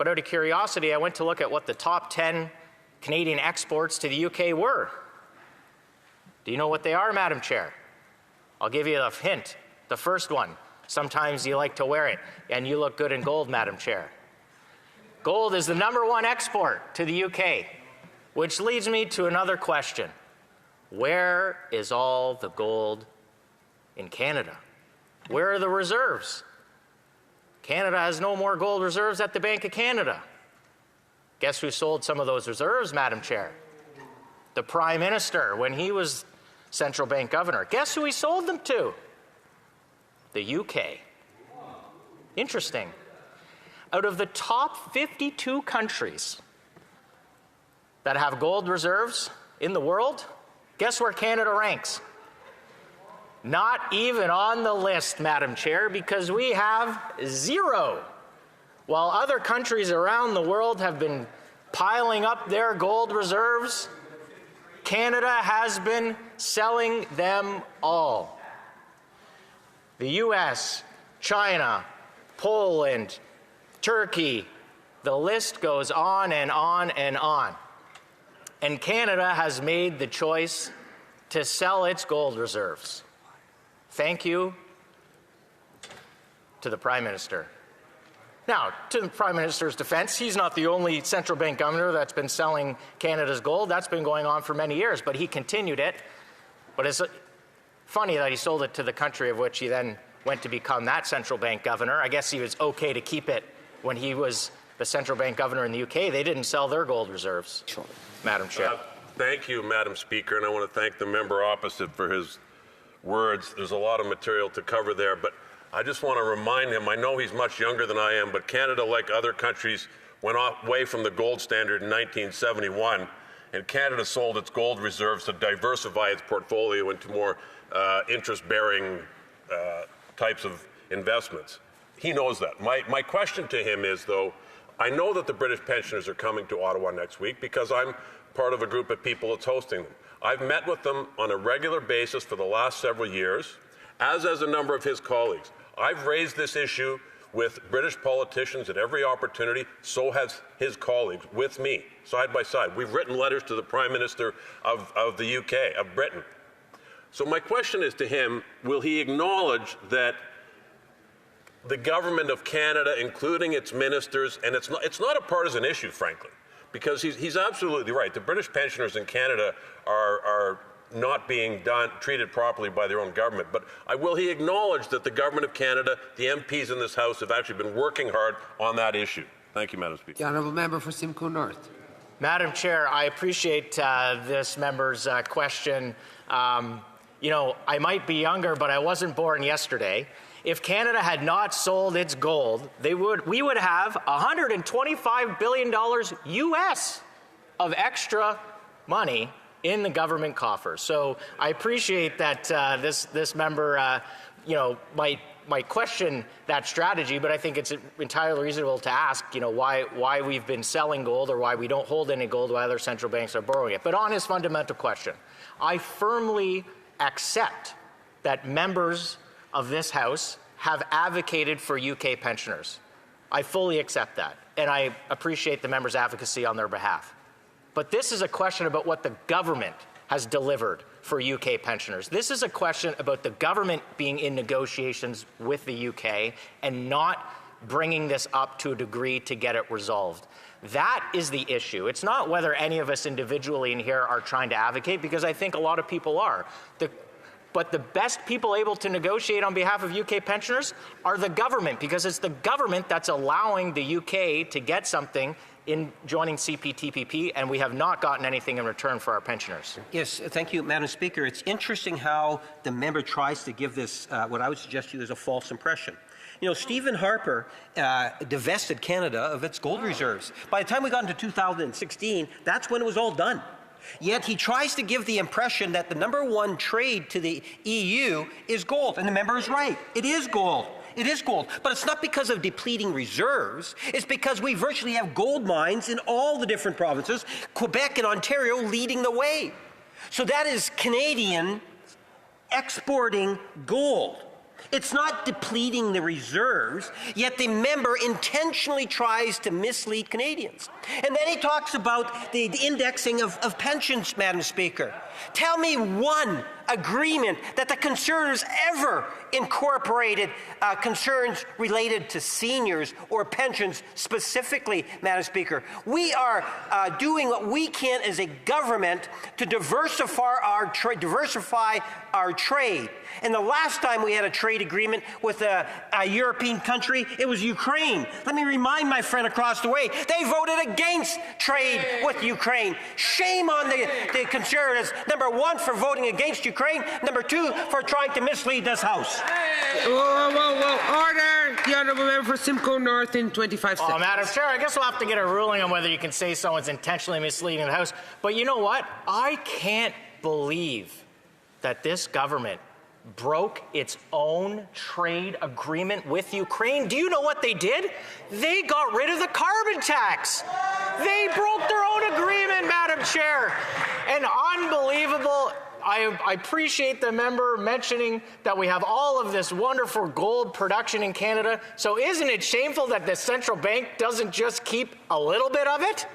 But out of curiosity, I went to look at what the top 10 Canadian exports to the UK were. Do you know what they are, Madam Chair? I'll give you a hint. The first one, sometimes you like to wear it, and you look good in gold, Madam Chair. Gold is the #1 export to the UK, which leads me to another question. Where is all the gold in Canada? Where are the reserves? Canada has no more gold reserves at the Bank of Canada. Guess who sold some of those reserves, Madam Chair? The Prime Minister, when he was central bank governor. Guess who he sold them to? The UK. Interesting. Out of the top 52 countries that have gold reserves in the world, guess where Canada ranks? Not even on the list, Madam Chair, because we have 0. While other countries around the world have been piling up their gold reserves, Canada has been selling them all. The US, China, Poland, Turkey, the list goes on and on and on. And Canada has made the choice to sell its gold reserves. Thank you to the Prime Minister. Now, to the Prime Minister's defense, he's not the only central bank governor that's been selling Canada's gold. That's been going on for many years, but he continued it. But it's funny that he sold it to the country of which he then went to become that central bank governor. I guess he was okay to keep it when he was the central bank governor in the UK. They didn't sell their gold reserves, Madam Chair. Thank you, Madam Speaker, and I want to thank the member opposite for his words. There's a lot of material to cover there, but I just want to remind him, I know he's much younger than I am, but Canada, like other countries, went away from the gold standard in 1971, and Canada sold its gold reserves to diversify its portfolio into more interest-bearing types of investments. He knows that. My question to him is, though, I know that the British pensioners are coming to Ottawa next week because I'm part of a group of people that's hosting them. I've met with them on a regular basis for the last several years, as has a number of his colleagues. I've raised this issue with British politicians at every opportunity, so has his colleagues, with me, side by side. We've written letters to the Prime Minister of the UK, of Britain. So my question is to him, will he acknowledge that the government of Canada, including its ministers, and it's not a partisan issue, frankly, because he's absolutely right. The British pensioners in Canada are not being treated properly by their own government. But will he acknowledge that the government of Canada, the MPs in this House, have actually been working hard on that issue? Thank you, Madam Speaker. The honourable member for Simcoe North. Madam Chair, I appreciate this member's question. You know, I might be younger, but I wasn't born yesterday. If Canada had not sold its gold, we would have $125 billion US of extra money in the government coffers. So I appreciate that this member, might question that strategy, but I think it's entirely reasonable to ask, why we've been selling gold or why we don't hold any gold while other central banks are borrowing it. But on his fundamental question, I firmly accept that members of this House have advocated for UK pensioners. I fully accept that, and I appreciate the member's advocacy on their behalf. But this is a question about what the government has delivered for UK pensioners. This is a question about the government being in negotiations with the UK and not bringing this up to a degree to get it resolved. That is the issue. It's not whether any of us individually in here are trying to advocate, because I think a lot of people are. But the best people able to negotiate on behalf of UK pensioners are the government, because it's the government that's allowing the UK to get something in joining CPTPP, and we have not gotten anything in return for our pensioners. Yes, thank you, Madam Speaker. It's interesting how the member tries to give this, what I would suggest to you is a false impression. Stephen Harper divested Canada of its gold reserves. By the time we got into 2016, that's when it was all done. Yet he tries to give the impression that the #1 trade to the EU is gold. And the member is right. It is gold. It is gold. But it's not because of depleting reserves. It's because we virtually have gold mines in all the different provinces, Quebec and Ontario leading the way. So that is Canadian exporting gold. It's not depleting the reserves, yet the member intentionally tries to mislead Canadians. And then he talks about the indexing of pensions, Madam Speaker. Tell me one agreement that the Conservatives ever incorporated concerns related to seniors or pensions specifically, Madam Speaker. We are doing what we can as a government to diversify our trade. And the last time we had a trade agreement with a European country, it was Ukraine. Let me remind my friend across the way, they voted against trade with Ukraine. Shame on the Conservatives, number one, for voting against Ukraine, number two, for trying to mislead this House. Whoa. Order. The Honourable Member for Simcoe North in 25 seconds. Madam Chair, I guess we'll have to get a ruling on whether you can say someone's intentionally misleading the House. But you know what? I can't believe that this government broke its own trade agreement with Ukraine. Do you know what they did? They got rid of the carbon tax. They broke their own agreement, Madam Chair. And unbelievable. I appreciate the member mentioning that we have all of this wonderful gold production in Canada. So isn't it shameful that the central bank doesn't just keep a little bit of it?